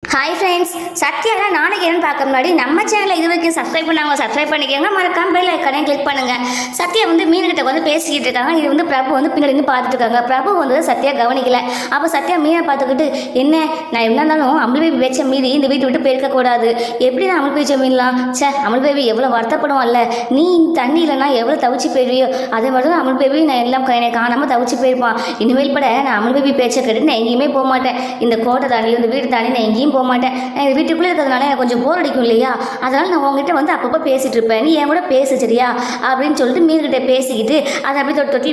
Hi friends, சத்யாவில் நாளைக்கு என்னன்னு பார்க்க முன்னாடி நம்ம சேனலில் இது வரைக்கும் சப்ஸ்கிரைப் பண்ணாங்க, சப்ஸ்கிரைப் பண்ணிக்கோங்க. மறக்காம பெல் ஐக்கானே கிளிக் பண்ணுங்க. சத்யா மீன்கிட்ட பேசிக்கிட்டு இருக்காங்க. இது பிரபு பின்னாடி இருந்து பார்த்துட்டு இருக்காங்க. பிரபு சத்யா கவனிக்கல. அப்போ சத்யா மீனை பார்த்துக்கிட்டு, என்ன நான் என்ன இருந்தாலும் அமுல் பேபி வச்ச மீறி இந்த வீட்டை விட்டு போயிருக்கக்கூடாது. எப்படி நான் அமுல் பேச்ச மீன்லாம் அமுல் பேபி எவ்வளோ வருத்தப்படும் அல்ல, நீ தண்ணி இல்லைனா எவ்வளோ தவிச்சு போயிருவியோ அதே மாதிரி தான் அமுல் பேபி நான் எல்லாம் என்னை காணாமல் தவிச்சு போயிருப்பான். இனிமேல் பட நான் அமுல் பேபி பேச்சை கேட்டு நான் எங்கேயுமே போக மாட்டேன். இந்த கோட்டை தாண்டி இந்த வீடு தாண்டி நான் எங்கேயும் போக மாட்டேன். இந்த வீட்டுக்குள்ளே இருக்கிறதுனால எனக்கு கொஞ்சம் போர் அடிக்கும் இல்லையா, அதனால் நான் உங்ககிட்ட அப்பப்போ பேசிகிட்டு இருப்பேன், நீ என் கூட பேசு சரியா அப்படின்னு சொல்லிட்டு மீன்கிட்ட பேசிக்கிட்டு அதை அப்படியே தொட்டி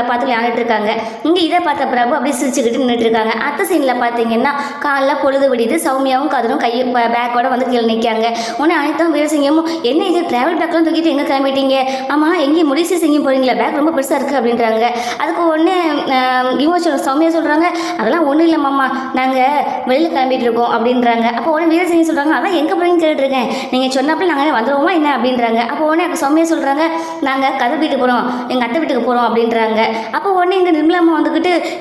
பார்த்து விளையாண்டுட்டு இருக்காங்க. இங்கே இதை பார்த்த பிரபு அப்படியே சிரிச்சுக்கிட்டு நின்றுட்டு இருக்காங்க. அடுத்த சீனில் பார்த்தீங்கன்னா காலைல பொழுது விடிது. சௌமியாவும் கதிரும் கையை பேக்கோட கீழே நிற்காங்க. உடனே அனைத்தும் வீரசிங்கமும், என்ன இது ட்ராவல் பேக்கெலாம் தூக்கிட்டு எங்கே கிளம்பிட்டீங்க, ஆமாம் எங்கேயும் முடிச்சு சிங்கம் போகிறீங்களா, பேக் ரொம்ப பெருசாக இருக்குது அப்படின்றாங்க. அதுக்கு உடனே இவங்க சௌமியா சொல்கிறாங்க, அதெல்லாம் ஒன்றும் இல்லை மாமா, நாங்கள் வெளியில் கிளம்பிட்டு இருக்கோம் அப்படின்றாங்க. அப்போ உடனே வீரசிங்க சொல்கிறாங்க, அதான் எங்கே போகிறீங்கன்னு கேட்டுருக்கேன், நீங்கள் சொன்னப்போ நாங்கள் வந்துடுவோமா என்ன அப்படின்றாங்க. அப்போ உடனே சௌமியா சொல்கிறாங்க, நாங்கள் கதை வீட்டுக்கு போகிறோம், எங்கள் அத்தை வீட்டுக்கு போகிறோம் அப்படின்றாங்க. அப்போ உடனே எங்கள் நிர்மலாமா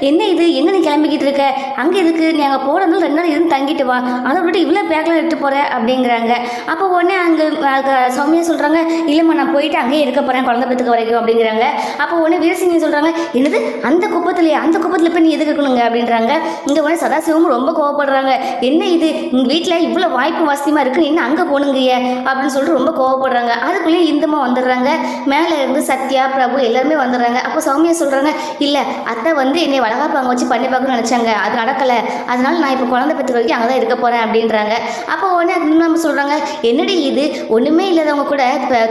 என்ன இது எங்கே நீ கிளம்பிக்கிட்டு இருக்க, அங்கே இதுக்கு நீ அங்கே போகிறது 2 நாள் இருந்து தங்கிட்டு வா, அதை விட்டு இவ்வளோ பேக்கெலாம் எடுத்து போகிற அப்படிங்கிறாங்க. அப்போ உடனே அங்கே சௌமியா சொல்கிறாங்க, இல்லைம்மா நான் போயிட்டு அங்கேயே இருக்க போகிறேன் குழந்தை பெற்றுக்க வரைக்கும் அப்படிங்கிறாங்க. அப்போ உடனே வீரசிங்க சொல்கிறாங்க, என்னது அந்த குப்பத்தில் போய் நீ எதுக்கு இருக்கணுங்க அப்படின்றாங்க. இங்கே உடனே சதாசிவமும் ரொம்ப கோவப்படுறாங்க, என்ன இது உங்கள் வீட்டில் இவ்வளோ வாய்ப்பு வசதியமாக இருக்குது, இன்னும் அங்கே போகணுங்கய்ய அப்படின்னு சொல்லிட்டு ரொம்ப கோவப்படுறாங்க. அதுக்குள்ளேயே இந்தமாக வந்துடுறாங்க. மேலே இருந்து சத்யா பிரபு எல்லாருமே வந்துடுறாங்க. அப்போ சௌமியா சொல்கிறாங்க, இல்லை அத்தை என்னை வளகாப்பு அங்கே வச்சு பண்ணி பார்க்கணும்னு நினச்சாங்க, அது நடக்கலை, அதனால நான் இப்போ குழந்தை பெற்று வரைக்கும் அங்கே தான் இருக்க போகிறேன் அப்படின்றாங்க. அப்போ உடனே நம்ம சொல்கிறாங்க, என்னடி இது ஒன்றுமே இல்லாதவங்க கூட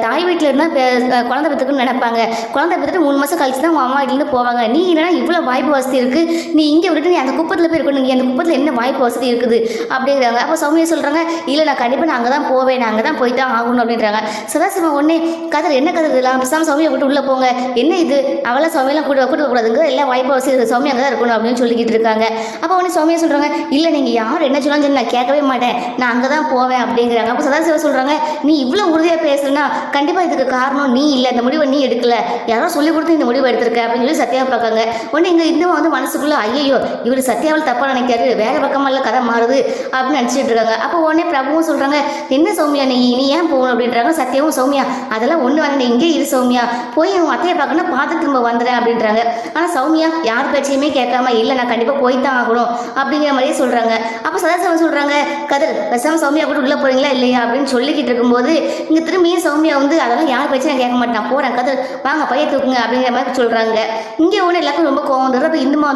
தாய் வீட்டில் இருந்தால் குழந்தை பெற்றுக்கணும்னு நினைப்பாங்க, குழந்தை பெற்றுட்டு 3 மாதம் கழிச்சு தான் உங்கள் அம்மா வீட்டிலேருந்து போவாங்க, நீ என்னன்னா இவ்வளோ வாய்ப்பு வசதி இருக்குது, நீ இங்கே விட்டுட்டு நீ அந்த குப்பத்தில் போய் இருக்கணும், நீ அந்த குப்பத்தில் என்ன வாய்ப்பு வசதி இருக்குது அப்படிங்கிறாங்க. அப்போ சௌமியா சொல்கிறாங்க, இல்லை நான் கண்டிப்பாக நான் அங்கே தான் போவேன், நான் அங்கே தான் போய் தான் ஆகணும் அப்படின்றாங்க. சதாசிவம் ஒன்றே கதை என்ன கதை இதெல்லாம் பேசாமல் சௌமியா விட்டு உள்ளே போங்க, என்ன இது அவளாம் சௌமியெல்லாம் கூடாதுங்க, எல்லாம் வாய்ப்பு வசதி சௌமியா அங்கே தான் இருக்கணும் அப்படின்னு சொல்லிக்கிட்டு இருக்காங்க. அப்போ உடனே சௌமியா சொல்கிறாங்க, இல்லை நீங்கள் யார் என்ன சொன்னாலும் சரி நான் கேட்கவே மாட்டேன், நான் அங்கே தான் போவேன் அப்படிங்கிறாங்க. அப்போ சதாசிவம் சொல்கிறாங்க, நீ இவ்வளோ உறுதியாக பேசுனா கண்டிப்பாக இதுக்கு காரணம் நீ இல்லை, இந்த முடிவை நீ எடுக்கல, யாரோ சொல்லி கொடுத்து இந்த முடிவை எடுத்திருக்க அப்படின்னு சொல்லி சத்யாவை பார்க்காங்க. உடனே இங்கே இந்த மனசுக்குள்ளே ஐயோ இவர் சத்யாவில் தப்பாக நினைக்காரு, வேறு பக்கமெல்லாம் கதை மாறுது அப்படின்னு நினச்சிட்டு இருக்காங்க. அப்போ உடனே பிரபுவும் சொல்கிறாங்க, என்ன சௌமியா நீ ஏன் போகணும் அப்படின்றாங்க. சத்யாவும், சௌமியா அதெல்லாம் ஒன்று வேணாம், இங்கே இரு சௌமியா, போய் உன் அத்தையை பார்க்கணும், பார்த்து திரும்ப வந்துடுறேன் அப்படின்றாங்க. ஆனால் சௌமியா யார் பேச்சையுமே கேட்காம, இல்லை நான் கண்டிப்பாக போய் தான் ஆகணும் அப்படிங்கிற மாதிரியே சொல்கிறாங்க. அப்போ சதாசிவம் சொல்கிறாங்க, கதிர் பேசாமல் சௌமியா கூட உள்ளே போகிறீங்களா இல்லையா அப்படின்னு சொல்லிக்கிட்டு இருக்கும்போது இங்கே திரும்பியும் சௌமியா அதெல்லாம் யார் பேச்சு நான் கேட்க மாட்டேன், போகிறேன் கதிர் வாங்க பைய தூக்குங்க அப்படிங்கிற மாதிரி சொல்கிறாங்க. இங்கே ஒன்று எல்லாருக்கும் ரொம்ப கோவம் வந்துடுது. அப்போ இந்துமா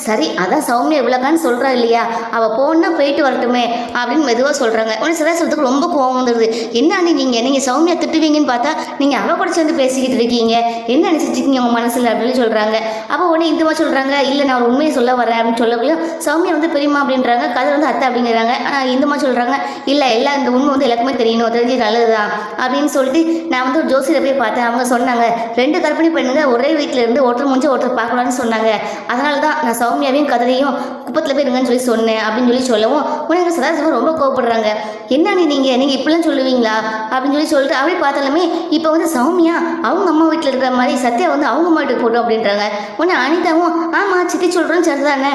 சரி அதான் சௌமியா இவ்வளோக்கான்னு சொல்கிறா இல்லையா, அவள் போனா போயிட்டு வரட்டுமே அப்படின்னு மெதுவாக சொல்கிறாங்க. உடனே சதாசிவத்துக்கு ரொம்ப கோவம் வந்துடுது. என்ன நீங்கள் சௌமியா திட்டுவீங்கன்னு பார்த்தா நீங்கள் அவள் கூட சேர்ந்து பேசிக்கிட்டு இருக்கீங்க, என்ன நினச்சிருக்கீங்க உங்கள் மனசில் அப்படின்னு சொல்கிறாங்க. அப்போ உடனே இந்துமா சொல்கிறாங்க, இல்லை நான் ஒரு உண்மையை சொல்ல வரேன் அப்படின்னு சொல்லக்குள்ள சௌமியா பெரியமா அப்படின்றாங்க, கதிர் அத்தை அப்படிங்கிறாங்க. இந்துமா சொல்கிறாங்க, இல்லை எல்லாம் இந்த உண்மை எல்லாருக்குமே தெரியணும், தெரிஞ்சு நல்லதுதான் அப்படின்னு சொல்லிட்டு நான் ஒரு ஜோசியரை போய் பார்த்தேன், அவங்க சொன்னாங்க 2 கற்பனை பண்ணுங்க ஒரே வீட்டில் இருந்து ஒருத்தர் முடிஞ்சு ஒருத்தர் பார்க்கலான்னு சொன்னாங்க, அதனால தான் நான் சௌமியாவையும் கதிரையும் குப்பத்தில் போய் இருங்கன்னு சொல்லி சொன்னேன் அப்படின்னு சொல்லவும் உனக்கு சதாசிவம் ரொம்ப கோவப்படுறாங்க. என்ன நீங்கள் இப்படிலாம் சொல்லுவீங்களா அப்படின்னு சொல்லிட்டு அப்படி பார்த்தாலுமே இப்போ சௌமியா அவங்க அம்மா வீட்டில் இருக்கிற மாதிரி சத்யா அவங்க அம்மா வீட்டுக்கு போட்டோம் அப்படின்றாங்க. உடனே அனிதாவும், ஆமாம் சித்தி சொல்கிறேன்னு சரிதானே,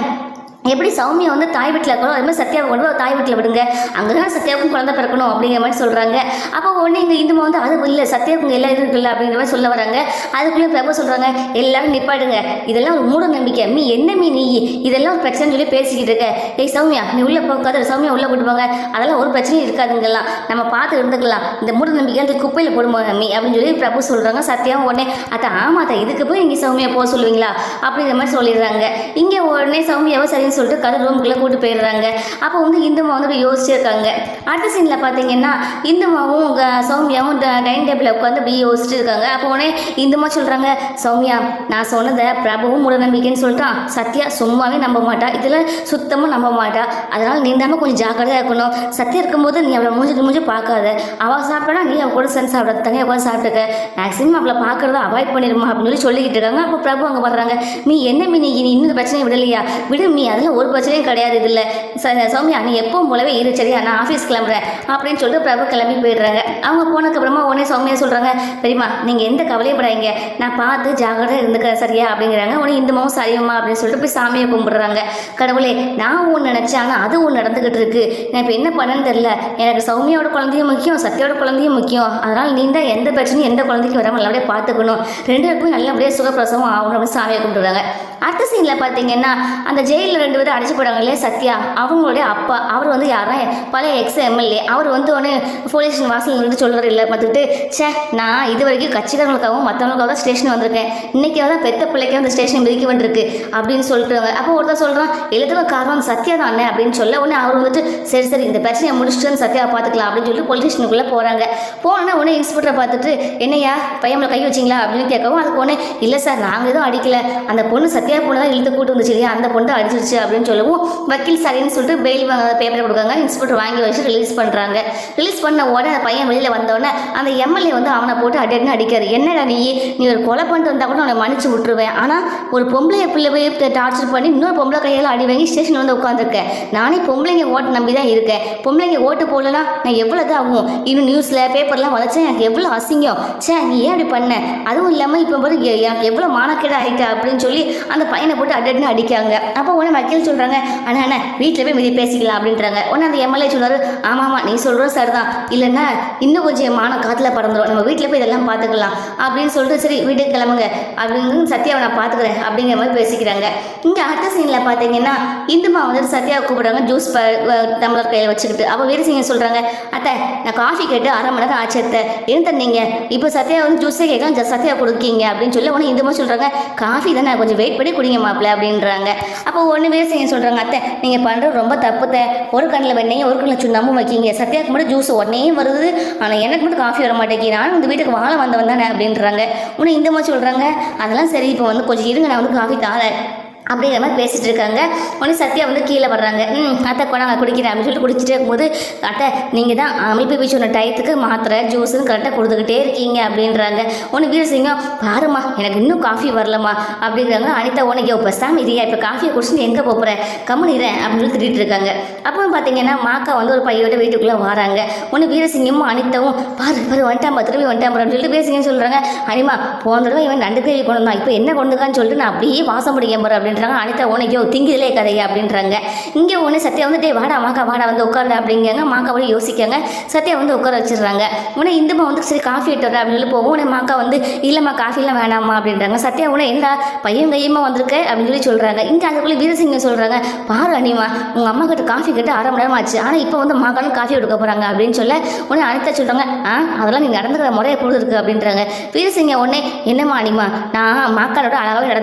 எப்படி சௌமியா தாய் வீட்டில் இருக்கணும், அது மாதிரி சத்யாவை கொண்டு தாய் வீட்டில் விடுங்க, அங்கே தான் சத்யாவுக்கும் குழந்தை பிறக்கணும் அப்படிங்கிற மாதிரி சொல்கிறாங்க. அப்போ உடனே இங்கே இந்துமா அது இல்லை சத்யாவுக்கு எல்லாம் இது இருக்குல்ல அப்படிங்கிற மாதிரி சொல்ல வராங்க. அதுக்குள்ளே பிரபு சொல்கிறாங்க, எல்லாரும் நிப்பாடுங்க, இதெல்லாம் ஒரு மூட நம்பிக்கை, நீ இதெல்லாம் ஒரு பிரச்சனைன்னு சொல்லி பேசிக்கிட்டு இருக்க, ஏய் சௌமியா நீ உள்ளே போகாத, சௌமியா உள்ளே கூட்டு போங்க, அதெல்லாம் ஒரு பிரச்சனையும் இருக்காதுங்கலாம், நம்ம பார்த்து இருந்துக்கலாம், இந்த மூட நம்பிக்கை அந்த குப்பையில் போடுவோம் அப்படின்னு சொல்லி பிரபு சொல்கிறாங்க. சத்யாவும் உடனே அத்தை ஆமாத்தா இதுக்கு போய் இங்கே சௌமியா போக சொல்லுவீங்களா அப்படிங்கிற மாதிரி சொல்லிடுறாங்க. இங்கே உடனே சௌமியாவை சரி சொல்லிட்டு கதை ரூமுக்குள்ளே கூட்டு போயிடுறாங்க. அப்போ இந்துமா யோசிச்சிருக்காங்க. அடுத்த சீனில் பார்த்தீங்கன்னா இந்துமாவும் சௌமியாவும் டைனிங் டேபிளில் உட்காந்து அப்படியே யோசிச்சுட்டு இருக்காங்க. அப்போ உடனே இந்துமா சொல்கிறாங்க, சௌமியா நான் சொன்னதை பிரபுவும் மூட நம்பிக்கைன்னு சொல்லிட்டான், சத்யா சும்மாவே நம்ப மாட்டா, இதில் சுத்தமாக நம்ப மாட்டா, அதனால் நீ தானே கொஞ்சம் ஜாக்கிரதையாக இருக்கணும், சத்யா இருக்கும்போது நீ அவளை மூஞ்சி பார்க்காத, அவள் சாப்பிட்டா நீ அவள் கூட சேர்ந்து சாப்பிட தனியாக உட்காந்து சாப்பிட்டுக்க, மேக்ஸிமம் அவளை பார்க்குறத அவாய்ட் பண்ணிடுமா அப்படின்னு சொல்லிக்கிட்டு இருக்காங்க. அப்போ பிரபு அங்கே வர்றாங்க, நீ என்ன நீ இன்னும் பிரச்சனையை விடலையா, விடு அதை அதெல்லாம் ஒரு பிரச்சனையும் கிடையாது இதில். சௌமியா நீ எப்பவும் போலவே இரு சரியா, நான் ஆஃபீஸ் கிளம்புறேன் அப்படின்னு சொல்லிட்டு பிரபு கிளம்பி போயிடுறாங்க. அவங்க போனதுக்கப்புறமா உடனே சௌமியா சொல்கிறாங்க, பெரியம்மா நீங்கள் எந்த கவலையப்படாதீங்க, நான் பார்த்து ஜாகிரதை இருந்துக்கிறேன் சரியா அப்படிங்கிறாங்க. உடனே இந்துமாவும் சரியுமா அப்படின்னு சொல்லிட்டு போய் சாமியை கும்பிடுறாங்க. கடவுளே நான் ஒன்று நினச்சேன் ஆனால் அது ஒன்று நடந்துக்கிட்டு இருக்கு, நான் இப்போ என்ன பண்ணேன்னு தெரியல, எனக்கு சௌமியாவோட குழந்தையும் முக்கியம், சத்யாவோட குழந்தையும் முக்கியம், அதனால் நீ தான் எந்த பிரச்சனையும் எந்த குழந்தைக்கும் வராமல் நல்லபடியாக பார்த்துக்கணும், ரெண்டு பேருக்கும் நல்லபடியாக சுகப்பிரசவம் ஆகணும் அப்படின்னு சாமியை கும்பிடுறாங்க. அடுத்த சீனில் பார்த்தீங்கன்னா அந்த ஜெயிலில் 2 பேரும் அடிச்சு போடுறாங்க இல்லையா சத்யா, அவங்களுடைய அப்பா அவர் வந்து யாரா பழைய எம்எல்ஏ. அவர் வந்து ஒன்று போலீஸ் ஸ்டேஷன் வாசல் இருந்து சொல்கிறார் இல்லை பார்த்துக்கிட்டு, சே நான் இது வரைக்கும் கட்சிக்காரங்களுக்காகவும் மற்றவங்களுக்காக தான் ஸ்டேஷன் வந்திருக்கேன், இன்றைக்கி தான் பெத்த பிள்ளைக்கு அந்த ஸ்டேஷன் மிதிக்க வேண்டியிருக்கு அப்படின்னு சொல்லிட்டுருவாங்க. அப்போ ஒருத்தர் சொல்கிறான் எழுதுற காரணம் சத்யா தான் அண்ணன் அப்படின்னு சொல்ல உடனே அவர் வந்துட்டு சரி சரி இந்த பிரச்சனையை முடிச்சுட்டு சத்யாவை பார்த்துக்கலாம் அப்படின்னு சொல்லிட்டு போலீஸ் ஸ்டேஷனுக்குள்ளே போகிறாங்க. போனோன்னா உடனே இன்ஸ்பெக்டரை பார்த்துட்டு என்னையா பையன் கை வச்சிங்களா அப்படின்னு கேட்கவும் அதுக்கு ஒன்று இல்லை சார் நாங்கள் எதுவும் அடிக்கல, அந்த பொண்ணு சத்யா பொண்ணு தான் இழுத்து கூட்டு வந்துச்சு இல்லையா, அந்த பொண்ணு அடிச்சிருச்சு அப்படின்னு சொல்லவும் வக்கீல் சரின்னு சொல்லிட்டு பெயில் பேப்பரை கொடுக்காங்க. இன்ஸ்பெக்டர் வாங்கி வச்சு ரிலீஸ் பண்ணுறாங்க. ரிலீஸ் பண்ண உடனே அந்த பையன் வெளியில் வந்தோடனே அந்த எம்எல்ஏ வந்து அவனை போட்டு அடின்னு அடிக்காரு. என்னடா நீ ஒரு கொலை பண்ணிட்டு வந்தால் கூட அவனை மன்னிச்சு விட்டுருவேன், ஆனால் ஒரு பொம்பளைய பிள்ளை போய் டார்ச்சர் பண்ணி இன்னொரு பொம்பளை கையால் அடி வாங்கி ஸ்டேஷன் வந்து உட்காந்துருக்கேன், நானே பொம்பளைங்க ஓட்டு நம்பி தான் இருக்கேன், பொம்பளைங்க ஓட்டு போடலாம் நான் எவ்வளோதான் ஆகும், இன்னும் நியூஸில் பேப்பர்லாம் வளர்ச்சேன், எனக்கு எவ்வளோ அசிங்கம், சே நீ ஏன் அப்படி பண்ண, அதுவும் இல்லாமல் இப்போ போது எனக்கு எவ்வளோ மானக்கேட ஆகிட்டா அப்படின்னு சொல்லி அந்த பையனை போட்டு அடின்னு அடிக்காங்க. அப்போ உடனே வக்கீல் சொல்கிறாங்க அண்ணா வீட்டில் போய் மீதி பேசிக்கலாம் அப்படின்றாங்க. உடனே அந்த எம்எல்ஏ சொல்கிறாரு ஆமாம் நீ சொல்கிறோம் சார் தான், இல்லைன்னா இன்னும் கொஞ்சம் மானம் காற்றுல பறந்துடும், நம்ம வீட்டில் போய் இதெல்லாம் பார்த்துக்கலாம் அப்படின்னு சொல்லிட்டு சரி வீட்டுக்கு கிளம்புங்க அப்படின்னு சத்யாவை நான் பார்த்துக்கிறேன் அப்படிங்கிற மாதிரி பேசிக்கிறாங்க. இங்கே அடுத்த சீனில் பார்த்தீங்கன்னா இந்துமா வந்துட்டு சத்யாவை கூப்பிடுறாங்க ஜூஸ் டம்ளர் கையில் வச்சுக்கிட்டு. அப்போ வீரசிங்க சொல்கிறாங்க அத்தை நான் காஃபி கேட்டு 1/2 மணி நேரம் ஆச்சு அத்தை என்ன தந்தீங்க, இப்போ சத்யா வந்து ஜூஸே கேட்கலாம் சத்யா கொடுக்கீங்க அப்படின்னு சொல்லி உடனே இந்துமா சொல்கிறாங்க காஃபி தானே கொஞ்சம் வெயிட் பண்ணி குடிங்க மாப்பிள்ள அப்படின்றாங்க. அப்போ ஒன்று வீரசிங்க சொல்கிறாங்க அத்தை நீங்கள் பண்ணுறது ரொம்ப தப்புத்த, ஒரு கண்ணில் வெண்ணையும் ஒரு கண்ணில் சுண்ணாமும் வைக்கிங்க, சத்யாவுக்கு மட்டும் ஜூஸ் உடனே வருது ஆனால் எனக்கு மட்டும் காஃபி வர மாட்டேங்கி, நானும் இந்த வீட்டுக்கு வாழ வந்தவன் தானே அப்படின்றாங்க. உடனே இந்துமா சொல்கிறாங்க அதெல்லாம் சரி இப்போ வந்து கொஞ்சம் இருங்க நான் வந்து காஃபி தாரேன் அப்படிங்கிற மாதிரி பேசிகிட்டு இருக்காங்க. உடனே சத்யா வந்து கீழே வர்றாங்க. அத்தை கொண்டாங்க குடிக்கிறேன் அப்படின்னு சொல்லிட்டு குடிச்சிட்டே இருக்கும்போது அத்தை நீங்கள் தான் அமைப்பு வீச்சு ஒன்று டயத்துக்கு மாத்திரை ஜூஸுன்னு கரெக்டாக கொடுத்துக்கிட்டே இருக்கீங்க அப்படின்றாங்க. ஒன்று வீரசிங்கம் பாருமா எனக்கு இன்னும் காஃபி வரலம்மா அப்படிங்கிறாங்க. அனிதா உனக்கு பேசாமல் இதையா இப்போ காஃபியை குடிச்சுட்டு எங்கே போகிறேன் கம்முனிறேன் அப்படின்னு சொல்லி திட்டிகிட்டு இருக்காங்க. அப்போ பார்த்தீங்கன்னா மாக்கா வந்து ஒரு பையோட வீட்டுக்குள்ளே வராங்க. ஒன்று வீரசிங்கமும் அனிதாவும் பாரு பாரு வந்துட்டாம்பா திரும்பி வந்துட்டாம்பா அப்படின்னு சொல்லிட்டு வீரசிங்கம் சொல்கிறாங்க அனிமா போன தடவை இவன் 2 கேள்வி கொண்டு வந்தான் இப்போ என்ன கொண்டுக்கான்னு சொல்லிட்டு நான் அப்படியே வாசம் பிடிக்க போகிறேன் அனிதா உனக்கோ திங்கிலே கதையா அப்படின்றாங்க. இங்கே ஒன்று சத்யா வந்து வாடா மாக்கா வாடா வந்து உட்காரு அப்படிங்காங்க. மாக்கா வந்து யோசிக்காங்க. சத்யா வந்து உட்கார வச்சிடுறாங்க. உடனே இந்துமா வந்து சரி காஃபி எடுத்து அப்படின்னு சொல்லி போவோம். உடனே மாக்கா வந்து இல்லைம்மா காஃபிலாம் வேணாமா அப்படின்றாங்க. சத்யா உடனே என்னடா பையன் கையமா வந்திருக்க அப்படின்னு சொல்லி சொல்கிறாங்க. இங்கே அதுக்குள்ளே வீரசிங்கம் சொல்கிறாங்க பாரு அனிமா உங்கள் அம்மா கிட்ட காஃபி கிட்ட 1/2 மணி நேரம் ஆச்சு ஆனால் இப்போ வந்து மாக்காலும் காஃபி எடுக்க போகிறாங்க அப்படின்னு சொல்ல உடனே அனிதா சொல்கிறாங்க அதெல்லாம் நீங்கள் நடந்துக்கிற முறையை பொழுது இருக்குது அப்படின்றாங்க. வீரசிங்கம் உடனே என்னம்மா அனிமா நான் மாக்கானோட அழகாகவே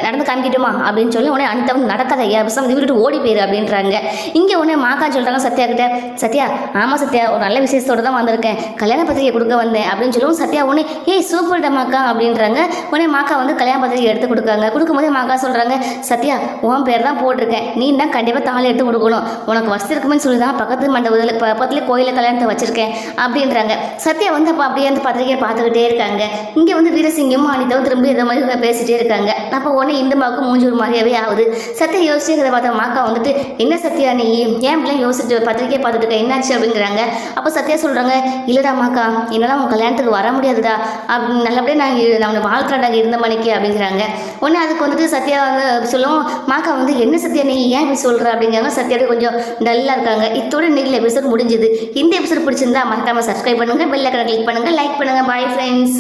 நடந்து காமிக்கிட்டுமா அப்படின்னு சொல்லி உடனே அனிதா வந்து நடக்காத ஐயா பிசம் விட்டுட்டு ஓடி போயிரு அப்படின்றாங்க. இங்கே உடனே மாக்கா சொல்கிறாங்க சத்யா கிட்ட சத்யா ஆமாம் சத்யா ஒரு நல்ல விசேஷத்தோடு தான் வந்திருக்கேன் கல்யாண பத்திரிகை கொடுக்க வந்தேன் அப்படின்னு சொல்லவும் சத்யா உடனே ஏய் சூப்பர்டா மாக்கா அப்படின்றாங்க. உடனே மாக்கா வந்து கல்யாண பத்திரிகை எடுத்து கொடுக்கும்போதே மாக்கா சொல்கிறாங்க சத்யா உன் பேர் தான் போட்டிருக்கேன் நீ தான் கண்டிப்பாக தாலி எடுத்து கொடுக்கணும் உனக்கு வசதி இருக்குமே சொல்லி தான் பக்கத்து மண்டபத்தில் பக்கத்துலேயே கோயிலில் கல்யாணத்தை வச்சுருக்கேன் அப்படின்றாங்க. சத்யா வந்து அப்போ அப்படியே அந்த பத்திரிகையை பார்த்துக்கிட்டே இருக்காங்க. இங்கே வந்து வீரசிங்கமும் அனிதாவும் திரும்பி இதை மாதிரி பேசிகிட்டே இருக்காங்க. அப்போ உடனே இந்த மாவுக்கு மூஞ்சி ஒரு மாதிரியாகவே ஆகுது. சத்யா யோசிச்சுக்கிறத பார்த்தா மாக்கா வந்துட்டு என்ன சத்யா நீ ஏன் பிள்ளைங்க யோசிச்சுட்டு பத்திரிக்கையை பார்த்துட்டு இருக்க என்னாச்சு அப்படிங்கிறாங்க. அப்போ சத்யா சொல்கிறாங்க இல்லைடா மாக்கா என்னால் உன் கல்யாணத்துக்கு வர முடியாதுடா அப்படி நல்லபடியாக நான் வாழ்க்கைடாங்க இருந்த மணிக்கு அப்படிங்கிறாங்க. உடனே அதுக்கு வந்துட்டு சத்யா வந்து சொல்லுவோம் மாக்கா வந்து என்ன சத்யா நீ ஏன் இப்படி சொல்கிற அப்படிங்கிறாங்க. சத்யாவே கொஞ்சம் டல்லாக இருக்காங்க. இதோட இன்னைக்கு எபிசோட் முடிஞ்சுது. இந்த எபிசோட் பிடிச்சிருந்தா மறக்காமல் சப்ஸ்கிரைப் பண்ணுங்கள் பெல் ஐகானை கிளிக் பண்ணுங்கள் லைக் பண்ணுங்கள் பாய் ஃப்ரெண்ட்ஸ்.